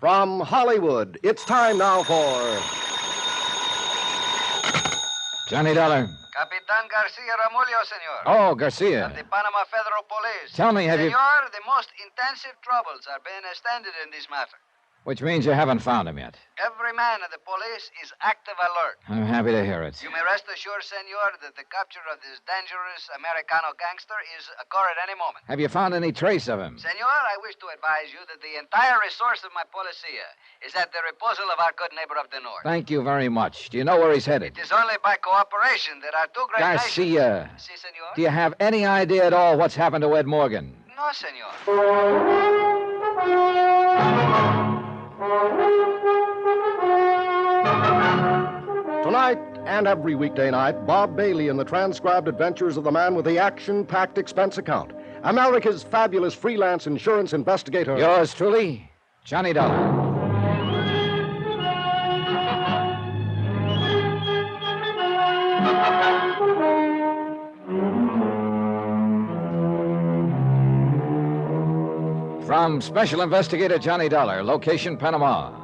From Hollywood, it's time now for... Johnny Dollar. Capitan Garcia Ramullo, senor. Oh, Garcia. Of the Panama Federal Police. Tell me, have you... Senor, the most intensive troubles are being extended in this matter. Which means you haven't found him yet. Every man of the police is active alert. I'm happy to hear it. You may rest assured, senor, that the capture of this dangerous Americano gangster is occur at any moment. Have you found any trace of him? Senor, I wish to advise you that the entire resource of my policia is at the disposal of our good neighbor of the north. Thank you very much. Do you know where he's headed? It is only by cooperation that our two great Garcia. nations... Si, senor? Do you have any idea at all what's happened to Ed Morgan? No, senor. Tonight and every weekday night, Bob Bailey in the transcribed adventures of the man with the action-packed expense account. America's fabulous freelance insurance investigator. Yours truly, Johnny Dollar. From Special Investigator Johnny Dollar, location Panama.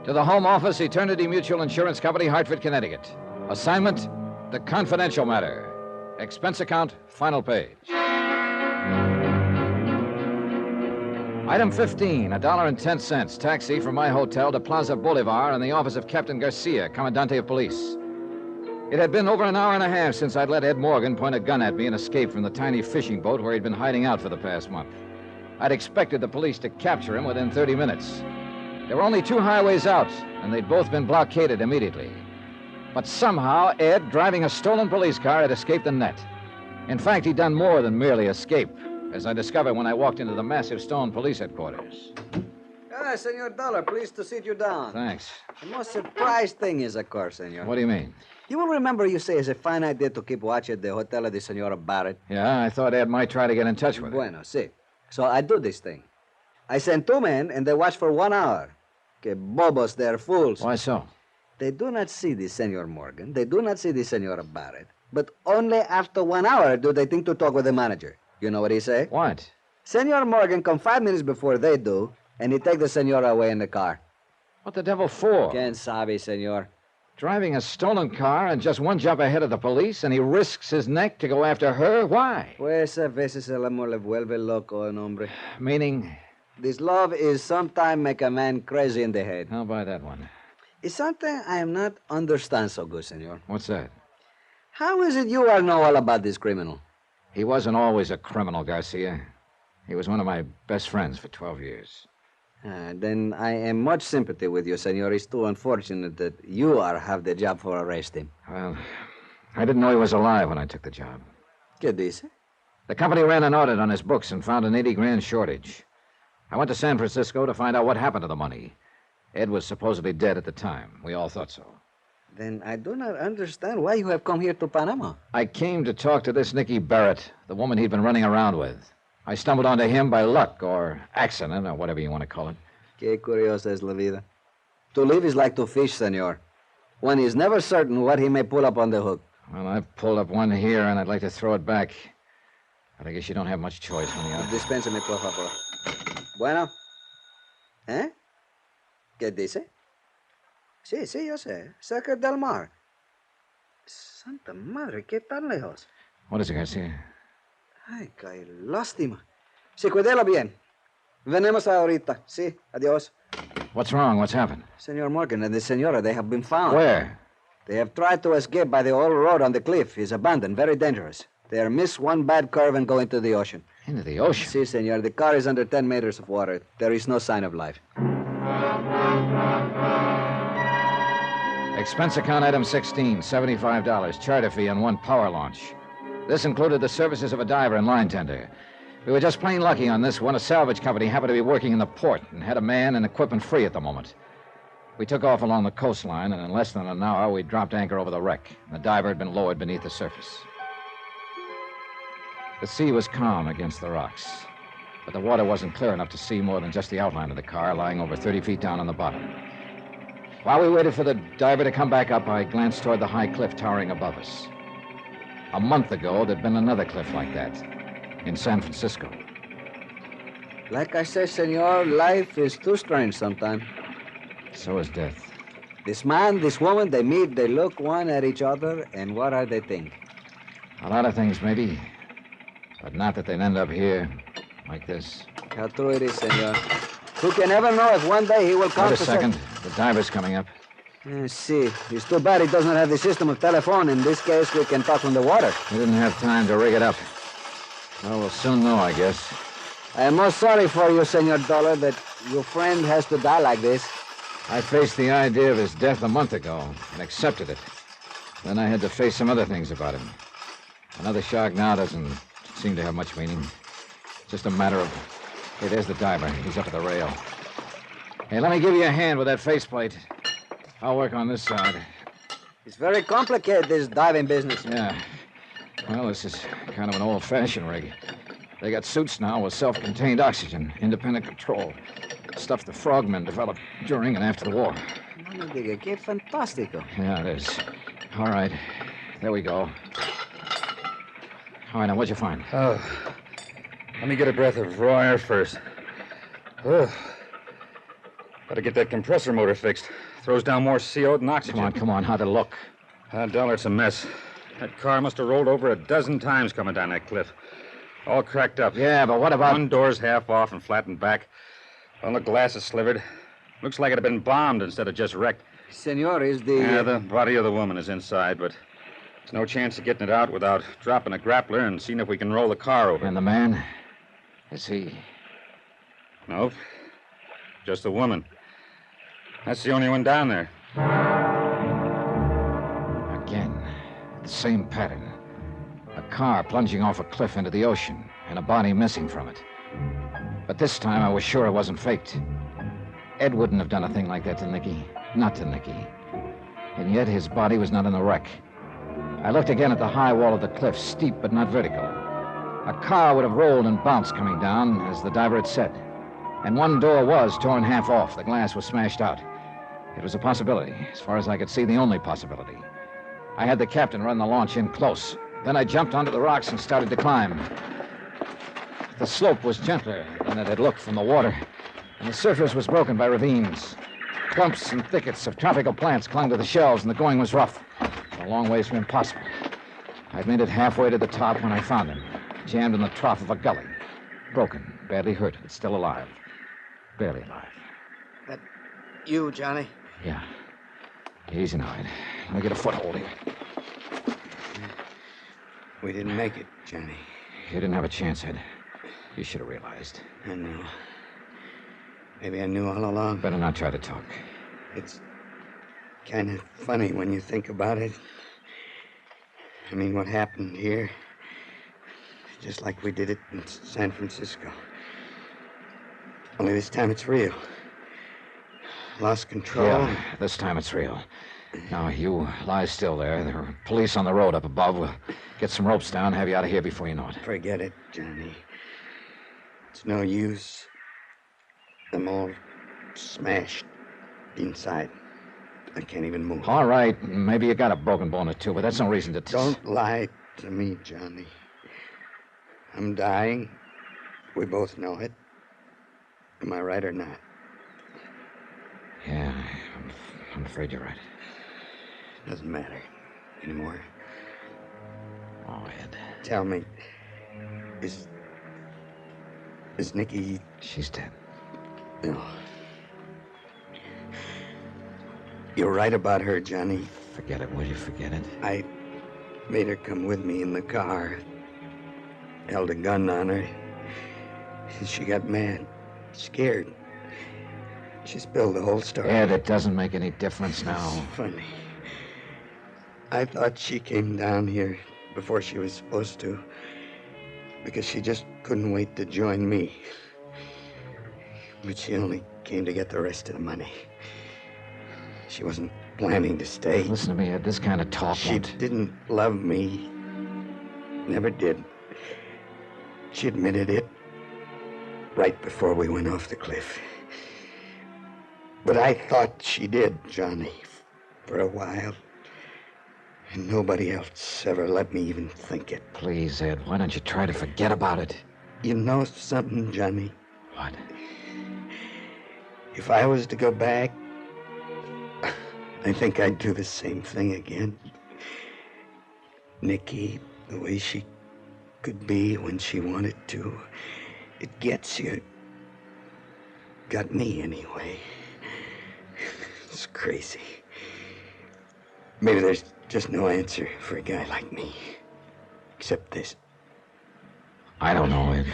To the Home Office, Eternity Mutual Insurance Company, Hartford, Connecticut. Assignment, the confidential matter. Expense account, final page. Item 15, $1.10. Taxi from my hotel to Plaza Bolivar in the office of Captain Garcia, Commandante of Police. It had been over an hour and a half since I'd let Ed Morgan point a gun at me and escape from the tiny fishing boat where he'd been hiding out for the past month. I'd expected the police to capture him within 30 minutes. There were only two highways out, and they'd both been blockaded immediately. But somehow, Ed, driving a stolen police car, had escaped the net. In fact, he'd done more than merely escape, as I discovered when I walked into the massive stone police headquarters. Senor Dollar, pleased to sit you down. Thanks. The most surprised thing is, of course, senor. What do you mean? You will remember you say it's a fine idea to keep watch at the hotel of the Senora Barrett. Yeah, I thought Ed might try to get in touch with her. Bueno, see. So I do this thing. I send two men, and they watch for 1 hour. Que bobos, they're fools. Why so? They do not see the Senor Morgan. They do not see the Senora Barrett. But only after 1 hour do they think to talk with the manager. You know what he say? What? Senor Morgan come 5 minutes before they do, and he take the Senora away in the car. What the devil for? Quien sabe, senor? Driving a stolen car and just one jump ahead of the police, and he risks his neck to go after her? Why? Pues a veces el amor le vuelve loco, un hombre. Meaning? This love is sometimes make a man crazy in the head. I'll buy that one. It's something I am not understand so good, senor. What's that? How is it you all know all about this criminal? He wasn't always a criminal, Garcia. He was one of my best friends for 12 years. Then I am much sympathy with you, senor. It's too unfortunate that you have the job for arrest him. Well, I didn't know he was alive when I took the job. ¿Qué dice? The company ran an audit on his books and found an 80 grand shortage. I went to San Francisco to find out what happened to the money. Ed was supposedly dead at the time. We all thought so. Then I do not understand why you have come here to Panama. I came to talk to this Nicky Barrett, the woman he'd been running around with. I stumbled onto him by luck or accident or whatever you want to call it. Qué curiosa es la vida. To live is like to fish, senor. One is never certain what he may pull up on the hook. Well, I've pulled up one here, and I'd like to throw it back. But I guess you don't have much choice when you're... Dispénseme, por favor. Bueno. ¿Eh? ¿Qué dice? Sí, yo sé. Cerca del mar. Santa madre, ¿qué tan lejos? What is it, Garcia? Ay, qué lástima. Sí, cuídelo bien. Venemos ahorita. Sí, adiós. What's wrong? What's happened? Senor Morgan and the senora, they have been found. Where? They have tried to escape by the old road on the cliff. It's abandoned, very dangerous. They are miss one bad curve and go into the ocean. Into the ocean? Si, senor. The car is under 10 meters of water. There is no sign of life. Expense account item 16, $75. Charter fee on one power launch. This included the services of a diver and line tender. We were just plain lucky on this one. A salvage company happened to be working in the port and had a man and equipment free at the moment. We took off along the coastline, and in less than an hour, we dropped anchor over the wreck. The diver had been lowered beneath the surface. The sea was calm against the rocks, but the water wasn't clear enough to see more than just the outline of the car lying over 30 feet down on the bottom. While we waited for the diver to come back up, I glanced toward the high cliff towering above us. A month ago, there'd been another cliff like that in San Francisco. Like I say, senor, life is too strange sometimes. So is death. This man, this woman, they meet, they look one at each other, and what are they think? A lot of things, maybe. But not that they'd end up here, like this. How true it is, senor. Who can ever know if one day he will come Wait to a second. The diver's coming up. See, it's too bad he doesn't have the system of telephone. In this case, we can talk from the water. We didn't have time to rig it up. Well, we'll soon know, I guess. I am most sorry for you, Senor Dollar, that your friend has to die like this. I faced the idea of his death a month ago and accepted it. Then I had to face some other things about him. Another shark now doesn't seem to have much meaning. Just a matter of... Hey, there's the diver. He's up at the rail. Hey, let me give you a hand with that faceplate. I'll work on this side. It's very complicated, this diving business. Yeah. Well, this is kind of an old-fashioned rig. They got suits now with self-contained oxygen, independent control. Stuff the frogmen developed during and after the war. No me diga, qué fantástico. Yeah, it is. All right. There we go. All right, now, what'd you find? Oh, let me get a breath of raw air first. Oh, gotta get that compressor motor fixed. Throws down more CO than oxygen. Come on. How'd it look? Dollar, it's a mess. That car must have rolled over a dozen times coming down that cliff. All cracked up. Yeah, but what about... One door's half off and flattened back. All the glass is slivered. Looks like it had been bombed instead of just wrecked. Senor, is the... Yeah, the body of the woman is inside, but there's no chance of getting it out without dropping a grappler and seeing if we can roll the car over. And the man? Is he... Nope. Just the woman. That's the only one down there. Again, the same pattern. A car plunging off a cliff into the ocean, and a body missing from it. But this time I was sure it wasn't faked. Ed wouldn't have done a thing like that to Nicky. Not to Nicky. And yet his body was not in the wreck. I looked again at the high wall of the cliff, steep but not vertical. A car would have rolled and bounced coming down, as the diver had said. And one door was torn half off. The glass was smashed out. It was a possibility. As far as I could see, the only possibility. I had the captain run the launch in close. Then I jumped onto the rocks and started to climb. The slope was gentler than it had looked from the water, and the surface was broken by ravines. Clumps and thickets of tropical plants clung to the shells, and the going was rough, a long ways from impossible. I'd made it halfway to the top when I found him, jammed in the trough of a gully. Broken, badly hurt, but still alive. Barely alive. That you, Johnny? Yeah. Easy now, Ed. Let me get a foothold here. We didn't make it, Johnny. You didn't have a chance, Ed. You should have realized. I know. Maybe I knew all along. Better not try to talk. It's kind of funny when you think about it. I mean, what happened here, just like we did it in San Francisco. Only this time it's real. Lost control. Yeah, this time it's real. Now, you lie still there. There are police on the road up above. We'll get some ropes down, have you out of here before you know it. Forget it, Johnny. It's no use. I'm all smashed inside. I can't even move. All right, maybe you got a broken bone or two, but that's no reason to... Don't lie to me, Johnny. I'm dying. We both know it. Am I right or not? Yeah, I'm afraid you're right. Doesn't matter anymore. Oh, Ed. Tell me, is Nicky... She's dead. No. You're right about her, Johnny. Forget it, will you? Forget it. I made her come with me in the car. Held a gun on her. She got mad. Scared. She spilled the whole story. Ed, it doesn't make any difference now. It's funny. I thought she came down here before she was supposed to, because she just couldn't wait to join me. But she only came to get the rest of the money. She wasn't planning to stay. Listen to me, Ed. This kind of talk She won't... didn't love me. Never did. She admitted it right before we went off the cliff. But I thought she did, Johnny, for a while. And nobody else ever let me even think it. Please, Ed, why don't you try to forget about it? You know something, Johnny? What? If I was to go back, I think I'd do the same thing again. Nikki, the way she could be when she wanted to, it gets you. Got me anyway. It's crazy. Maybe there's just no answer for a guy like me. Except this. I don't know, Ed.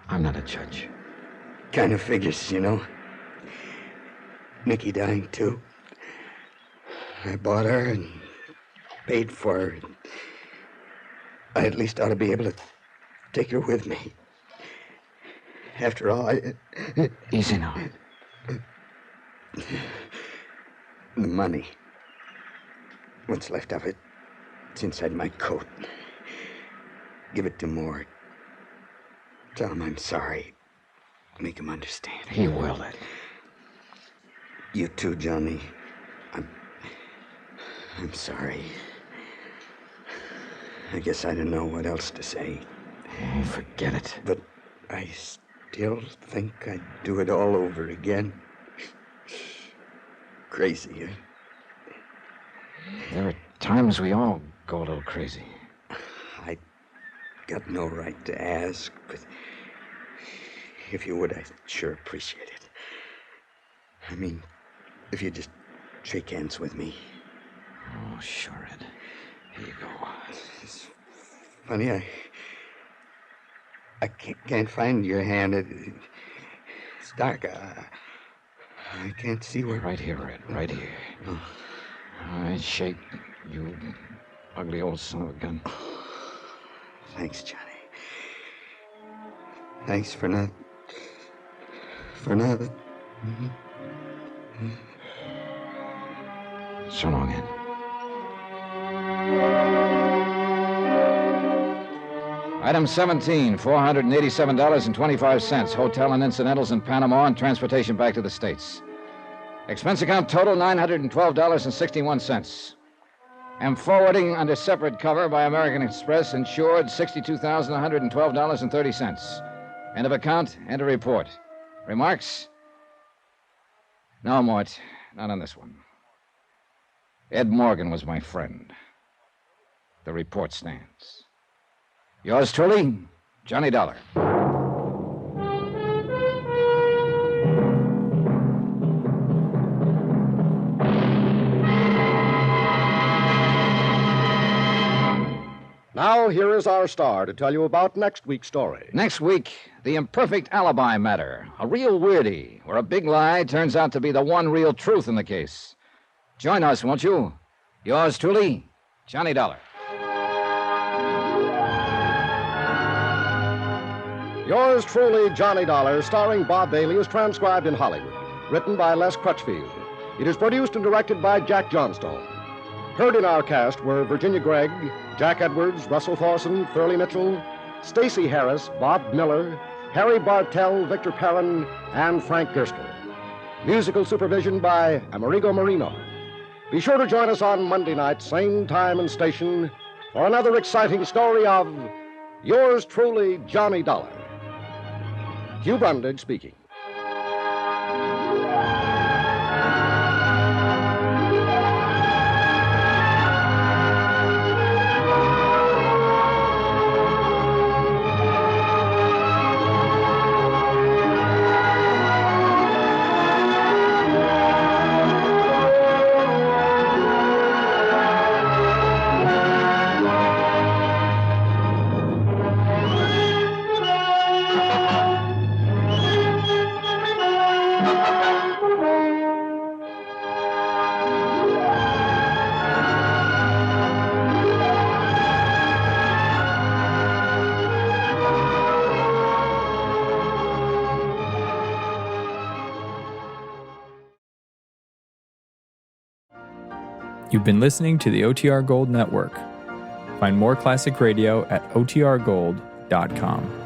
I'm not a judge. Kind of figures, you know. Nikki dying, too. I bought her and paid for her. I at least ought to be able to take her with me. After all, Easy now. The money. What's left of it? It's inside my coat. Give it to Moore. Tell him I'm sorry. Make him understand. He will, Ed. You too, Johnny. I'm sorry. I guess I don't know what else to say. Oh, forget it. But I still think I'd do it all over again. Crazy, huh? There are times we all go a little crazy. I got no right to ask, but if you would, I'd sure appreciate it. I mean, if you'd just shake hands with me. Oh, sure, Ed. Here you go. It's funny, I can't find your hand. It's dark. I can't see where... Right here, Ed. Right here. Oh. All right, shake, you ugly old son of a gun. Thanks, Johnny. Thanks for not... So long, Ed. Item 17, $487.25. Hotel and incidentals in Panama and transportation back to the States. Expense account total, $912.61. Am forwarding under separate cover by American Express, insured $62,112.30. End of account, enter report. Remarks? No, Mort, not on this one. Ed Morgan was my friend. The report stands. Yours truly, Johnny Dollar. Now, here is our star to tell you about next week's story. Next week, the imperfect alibi matter. A real weirdie, where a big lie turns out to be the one real truth in the case. Join us, won't you? Yours truly, Johnny Dollar. Yours truly, Johnny Dollar, starring Bob Bailey, is transcribed in Hollywood. Written by Les Crutchfield. It is produced and directed by Jack Johnstone. Heard in our cast were Virginia Gregg, Jack Edwards, Russell Thorson, Thurley Mitchell, Stacey Harris, Bob Miller, Harry Bartell, Victor Perrin, and Frank Gerstler. Musical supervision by Amerigo Marino. Be sure to join us on Monday night, same time and station, for another exciting story of Yours truly, Johnny Dollar. Hugh Brundage speaking. You've been listening to the OTR Gold Network. Find more classic radio at otrgold.com.